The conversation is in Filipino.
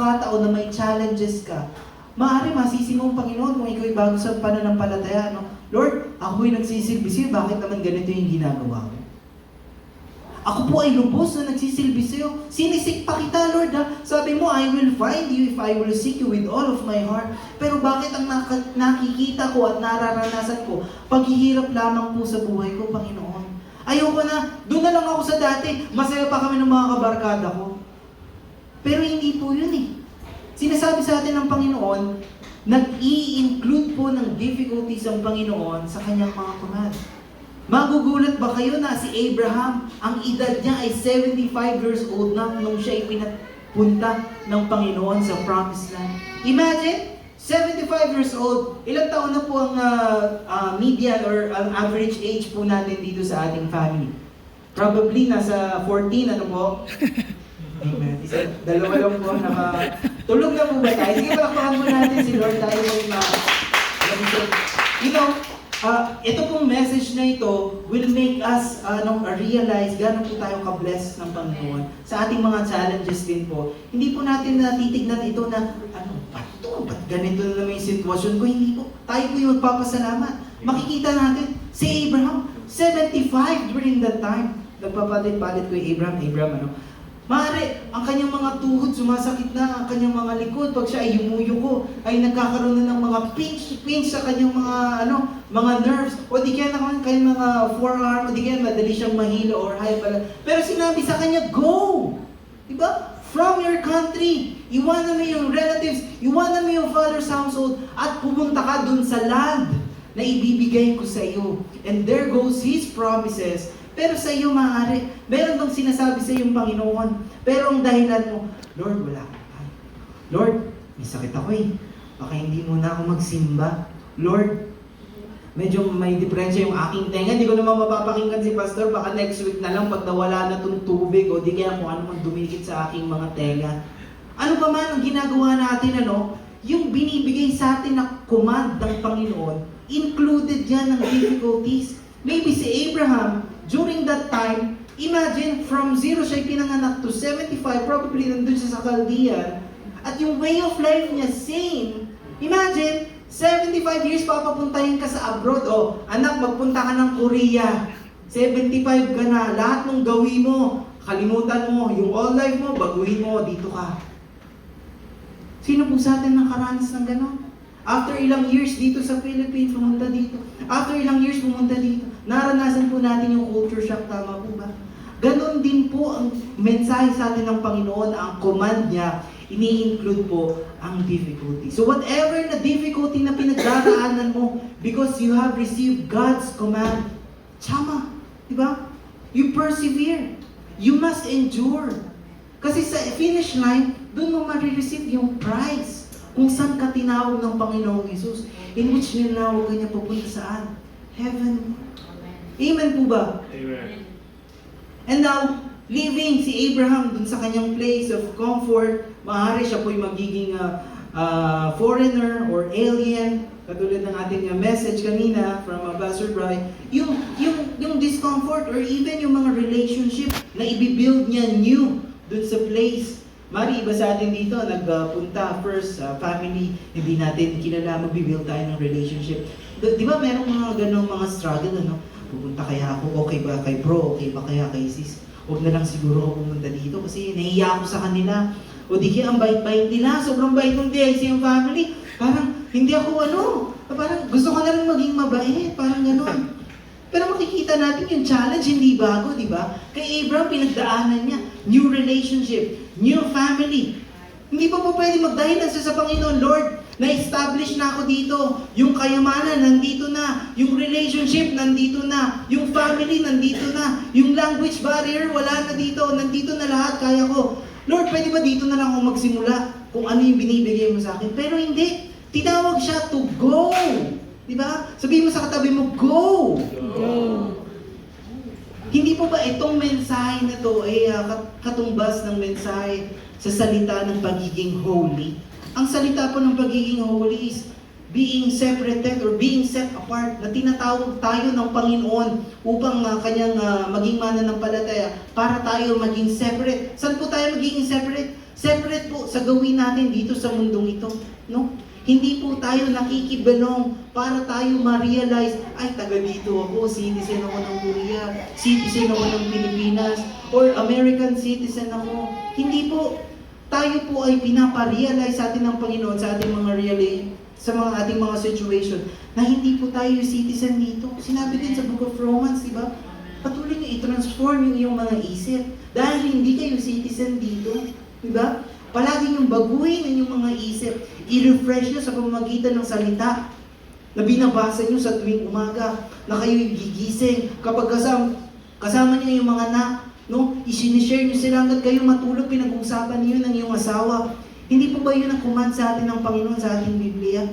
pagkakataon na may challenges ka, maaari masisi mo ang Panginoon kung ikaw ay bago sa pananampalataya, no? Lord, ako'y nagsisilbi sa'yo, bakit naman ganito yung ginagawa ko? Ako po ay lubos na nagsisilbi sa'yo. Sinisik pa kita, Lord, ha? Sabi mo, I will find you if I will seek you with all of my heart. Pero bakit ang nakikita ko at nararanasan ko, paghihirap lamang po sa buhay ko, Panginoon? Ayoko na, doon na lang ako sa dati. Masaya pa kami ng mga kabarkada ko. Pero hindi po yun eh. Sinasabi sa atin ng Panginoon, nag-i-include po ng difficulties ang Panginoon sa kanyang mga command. Magugulat ba kayo na si Abraham, ang edad niya ay 75 years old na nung siya ay pinapunta ng Panginoon sa Promised Land? Imagine, 75 years old, ilang taon na po ang median or ang average age po natin dito sa ating family? Probably nasa 14, ano po? Amen. Dalawa lang po tulog na po ba tayo? Sige, palakpakan po natin si Lord tayo ito pong message na ito will make us realize gano'n po tayo ka-bless ng Panginoon sa ating mga challenges din po. Hindi po natin natitignan ito na, ba't ganito na naman yung sitwasyon ko? Hindi po. Tayo po yung magpapasalamat. Makikita natin, si Abraham, 75 during that time. Nagpapalit-palit ko yung Abraham, maaari, ang kanyang mga tuhod sumasakit na, ang kanyang mga likod, pag siya ay yumuyuko, ay nagkakaroon na ng mga pinch sa kanyang mga nerves, o di kaya naman kanyang mga forearm, o di kaya madali siyang mahilo or high pala. Pero sinabi sa kanya, go! Diba? From your country, iwanan mo yung relatives, iwanan mo yung father's household, at pumunta ka dun sa land na ibibigay ko sa iyo. And there goes His promises. Pero sa iyo maaari, meron bang sinasabi sa iyong Panginoon, pero ang dahilan mo, Lord, wala akong time. Lord, may sakit ako eh. Baka hindi muna ako magsimba. Lord, medyo may diferensya yung aking tenga. Hindi ko naman mapapakinggan si Pastor. Baka next week na lang pag nawala na itong tubig o di kaya kung ano man dumikit sa aking mga tenga. Ano pa man ang ginagawa natin, yung binibigay sa atin na command ng Panginoon, included yan ng difficulties. Maybe si Abraham, during that time, imagine, from 0 siya pinanganak to 75, probably nandun siya sa Chaldean, at yung way of life niya, same. Imagine, 75 years papapuntahin ka sa abroad, anak, magpunta ka ng Korea, 75 ka na, lahat ng gawin mo, kalimutan mo, yung all life mo, baguhin mo, dito ka. Sino po sa atin nakaranas ng gano'n? After ilang years dito sa Philippines, pumunta dito. After ilang years, pumunta dito. Naranasan po natin yung culture shock, tama po ba? Ganon din po ang mensahe sa atin ng Panginoon, ang command niya, ini-include po ang difficulty. So whatever na difficulty na pinagdaraanan mo, because you have received God's command, tama, di ba? You persevere. You must endure. Kasi sa finish line, doon mo ma-receive yung prize. Kung saan ka tinawag ng Panginoong Jesus, in which ninawag ka niya pupunta saan? Heaven. Amen po ba? Amen. And now, leaving si Abraham dun sa kanyang place of comfort, maaari siya po'y magiging foreigner or alien, katulad ng ating message kanina from Pastor Bry, yung discomfort or even yung mga relationship na ibibuild niya new dun sa place. Mari, iba sa atin dito, nagpunta first family, hindi natin kilala, magbibuild tayo ng relationship. Di ba merong mga ganong mga struggle, Pupunta kaya ako, okay ba kay bro, okay ba kaya kay sis? Huwag na lang siguro ako pumunta dito kasi nahiya ako sa kanila. O di kaya ang bait-bait nila, sobrang bait ng DIC yung family. Parang hindi ako parang gusto ko na lang maging mabait, parang gano'n. Pero makikita natin yung challenge, hindi bago, di ba? Kay Abraham, pinagdaanan niya, new relationship, new family. Hindi pa po pwede magdahilan sa Panginoon, Lord, na-establish na ako dito. Yung kayamanan, nandito na. Yung relationship, nandito na. Yung family, nandito na. Yung language barrier, wala na dito. Nandito na lahat, kaya ko. Lord, pwede ba dito na lang ako magsimula kung ano yung binibigay mo sa akin? Pero hindi. Tinawag siya to go. Diba? Sabihin mo sa katabi mo, go! Go! Hindi po ba itong mensahe na to ay katumbas ng mensahe sa salita ng pagiging holy? Ang salita po ng pagiging holy is being separated or being set apart, na tinatawag tayo ng Panginoon upang kanyang maging mananampalataya para tayo maging separate. Saan po tayo magiging separate? Separate po sa gawin natin dito sa mundong ito, no? Hindi po tayo nakikibelong para tayo ma-realize, ay, taga dito ako, citizen ako ng Korea, citizen ako ng Pilipinas, or American citizen ako. Hindi po. Tayo po ay pinapa-realize sa atin ng Panginoon sa ating mga sa mga ating mga situation na hindi po tayo citizen dito. Sinabi din sa Book of Romans, di ba? Patuloy niyo i-transform yung iyong mga isip dahil hindi kayo citizen dito, di ba? Palagi niyong baguhin ang inyong mga isip. I-refresh niyo sa pamamagitan ng salita na binabasa niyo sa tuwing umaga, na kayo'y gigising. Kapag kasama niyo yung mga anak, no? I-sinishare niyo sila hanggang kayo matulog, pinag-uusapan niyo ng iyong asawa. Hindi po ba yun ang command sa atin ng Panginoon sa ating Biblia?